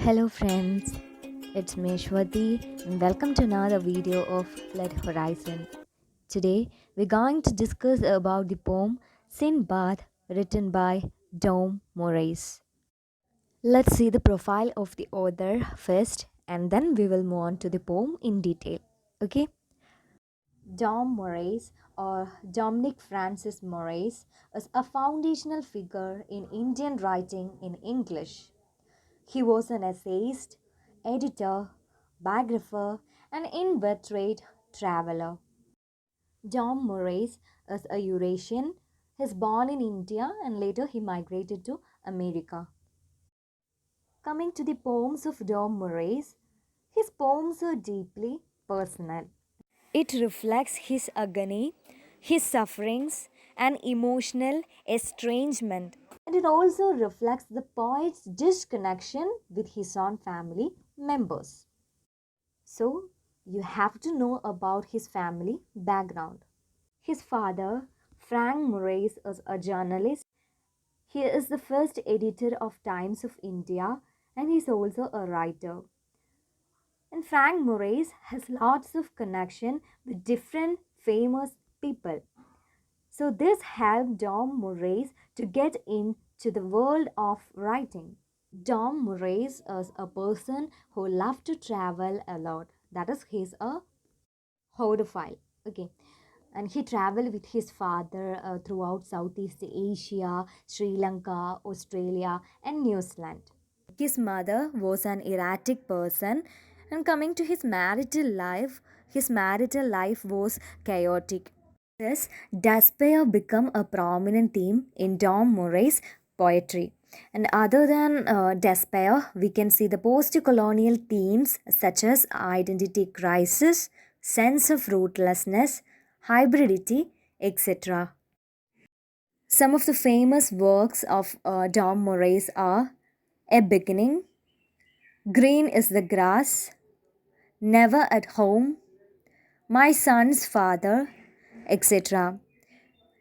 Hello friends, it's Meshwati and welcome to another video of Flood Horizon. Today we're going to discuss about the poem Sinbad written by Dom Moraes. Let's see the profile of the author first and then we will move on to the poem in detail. Okay? Dom Moraes or Dominic Francis Moraes is a foundational figure in Indian writing in English. He was an essayist, editor, biographer, and inveterate traveler. Dom Moraes is a Eurasian. He was born in India and later he migrated to America. Coming to the poems of Dom Moraes, his poems are deeply personal. It reflects his agony, his sufferings, and emotional estrangement. And it also reflects the poet's disconnection with his own family members. So, you have to know about his family background. His father, Frank Moraes, is a journalist. He is the first editor of Times of India and he is also a writer. And Frank Moraes has lots of connection with different famous people. So this helped Dom Moraes to get into the world of writing. Dom Moraes is a person who loved to travel a lot. That is, he's a hodophile. Okay. And he traveled with his father throughout Southeast Asia, Sri Lanka, Australia, and New Zealand. His mother was an erratic person, and coming to his marital life was chaotic. Thus, despair became a prominent theme in Dom Moraes' poetry. And other than despair, we can see the post-colonial themes such as identity crisis, sense of rootlessness, hybridity, etc. Some of the famous works of Dom Moraes are A Beginning, Green is the Grass, Never at Home, My Son's Father, etc.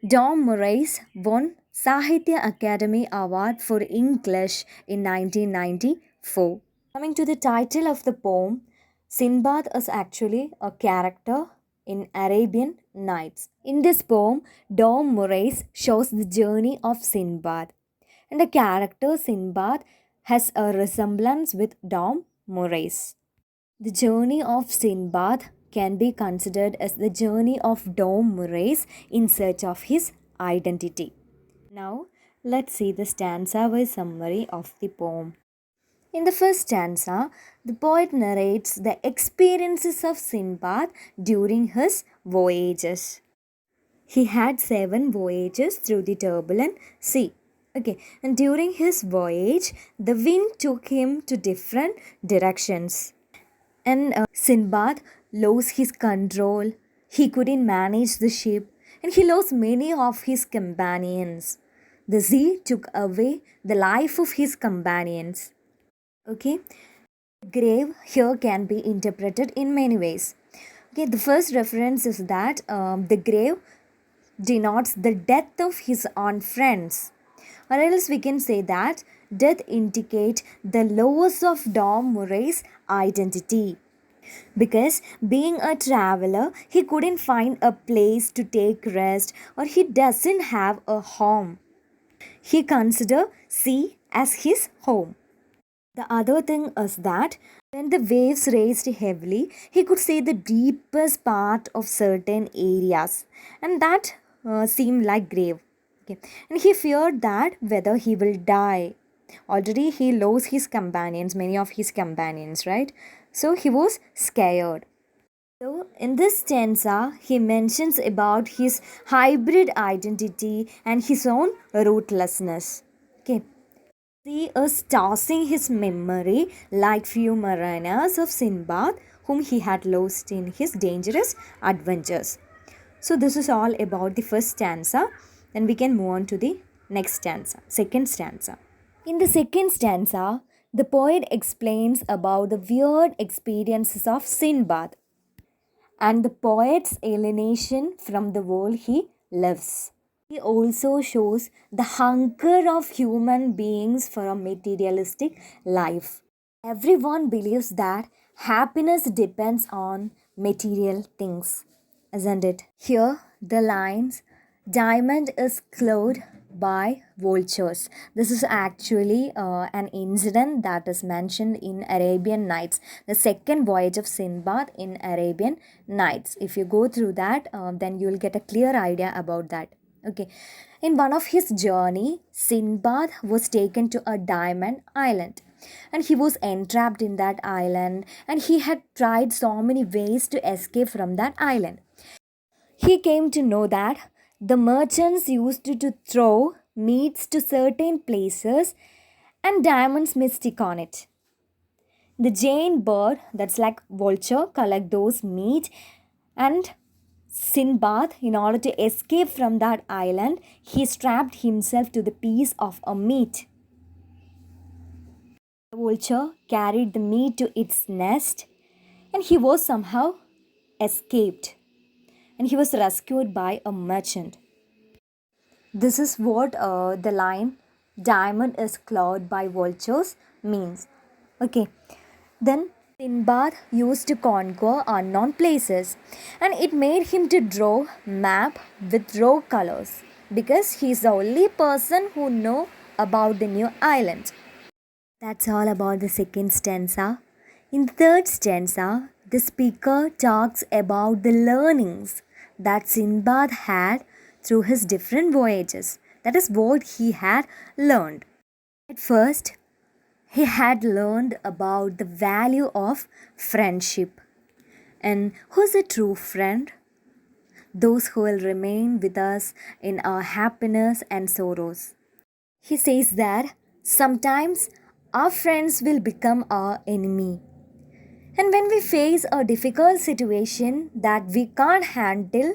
Dom Moraes won Sahitya Academy Award for English in 1994. Coming to the title of the poem, Sinbad is actually a character in Arabian Nights. In this poem, Dom Moraes shows the journey of Sinbad. And the character Sinbad has a resemblance with Dom Moraes. The journey of Sinbad can be considered as the journey of Dom Moraes in search of his identity. Now, let's see the stanza-wise summary of the poem. In the first stanza, the poet narrates the experiences of Sinbad during his voyages. He had 7 voyages through the turbulent sea. Okay, and during his voyage, the wind took him to different directions. And Sinbad lost his control. He couldn't manage the ship and he lost many of his companions. The sea took away the life of his companions. Okay, grave here can be interpreted in many ways. Okay, the first reference is that the grave denotes the death of his own friends. Or else we can say that death indicates the loss of Dom Moraes' identity. Because being a traveler, he couldn't find a place to take rest or he doesn't have a home. He considered sea as his home. The other thing is that when the waves raised heavily, he could see the deepest part of certain areas, and that seemed like grave. Okay. And he feared that whether he will die. Already he lost his companions, many of his companions, right? So he was scared. So in this stanza, he mentions about his hybrid identity and his own rootlessness. Okay. He is tossing his memory like few mariners of Sinbad whom he had lost in his dangerous adventures. So this is all about the first stanza. Then we can move on to the next stanza, second stanza. In the second stanza, the poet explains about the weird experiences of Sinbad and the poet's alienation from the world he lives. He also shows the hunger of human beings for a materialistic life. Everyone believes that happiness depends on material things, isn't it? Here, the lines diamond is clawed by vultures. This is actually an incident that is mentioned in Arabian Nights, the second voyage of Sinbad in Arabian Nights. If you go through that, then you will get a clear idea about that. Okay. In one of his journey, Sinbad was taken to a diamond island and he was entrapped in that island and he had tried so many ways to escape from that island. He came to know that the merchants used to throw meats to certain places and diamonds may stick on it. The giant bird, that's like vulture, collect those meat, and Sinbad, in order to escape from that island, he strapped himself to the piece of a meat. The vulture carried the meat to its nest and he was somehow escaped and he was rescued by a merchant. This is what the line diamond is clawed by vultures means. Okay, then Sinbad used to conquer unknown places and it made him to draw map with raw colors because he is the only person who know about the new island. That's all about the second stanza. In the third stanza, the speaker talks about the learnings that Sinbad had through his different voyages. That is what he had learned. At first, he had learned about the value of friendship. And who's a true friend? Those who will remain with us in our happiness and sorrows. He says that sometimes our friends will become our enemy. And when we face a difficult situation that we can't handle,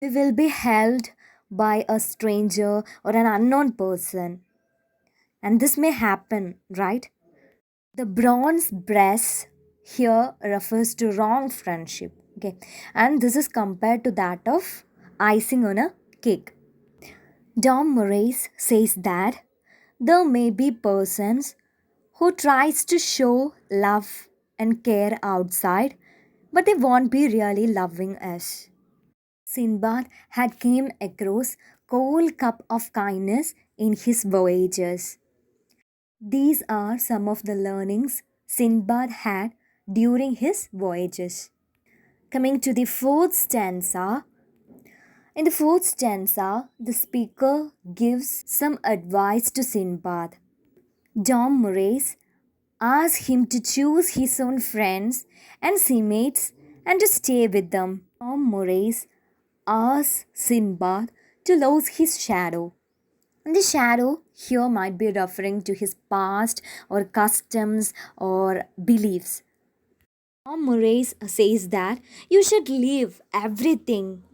we will be held by a stranger or an unknown person. And this may happen, right? The bronze breast here refers to wrong friendship. Okay. And this is compared to that of icing on a cake. Dom Moraes says that there may be persons who tries to show love and care outside, but they won't be really loving us. Sinbad had came across cold cup of kindness in his voyages. These are some of the learnings Sinbad had during his voyages. Coming to the fourth stanza, in the fourth stanza, the speaker gives some advice to Sinbad. Dom Moraes asks him to choose his own friends and teammates and to stay with them. Dom Moraes asks Sinbad to lose his shadow. And the shadow here might be referring to his past or customs or beliefs. Dom Moraes says that you should leave everything,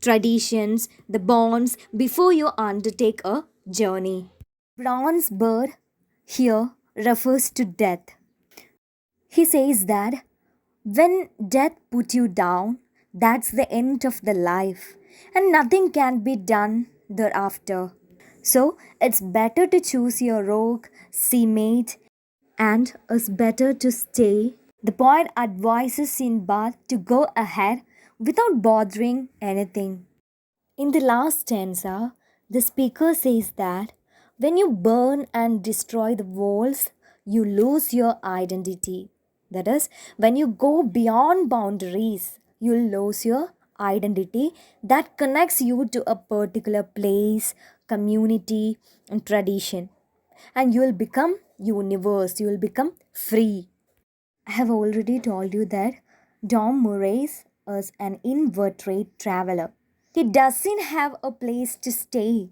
traditions, the bonds before you undertake a journey. Bronze bird here refers to death. He says that when death put you down, that's the end of the life and nothing can be done thereafter. So it's better to choose your rogue, seamate, and it's better to stay. The poet advises Sinbad to go ahead without bothering anything. In the last stanza, the speaker says that when you burn and destroy the walls, you lose your identity. That is, when you go beyond boundaries, you'll lose your identity that connects you to a particular place, community, and tradition. And you will become universe, you will become free. I have already told you that Dom Moraes is an invertebrate traveler. He doesn't have a place to stay.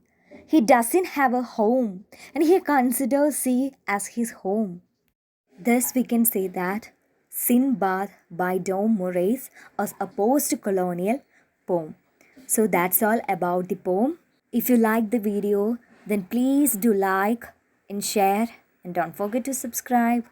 He doesn't have a home and he considers sea as his home. Thus, we can say that Sinbad by Dom Moraes is a post colonial poem. So, that's all about the poem. If you like the video, then please do like and share and don't forget to subscribe.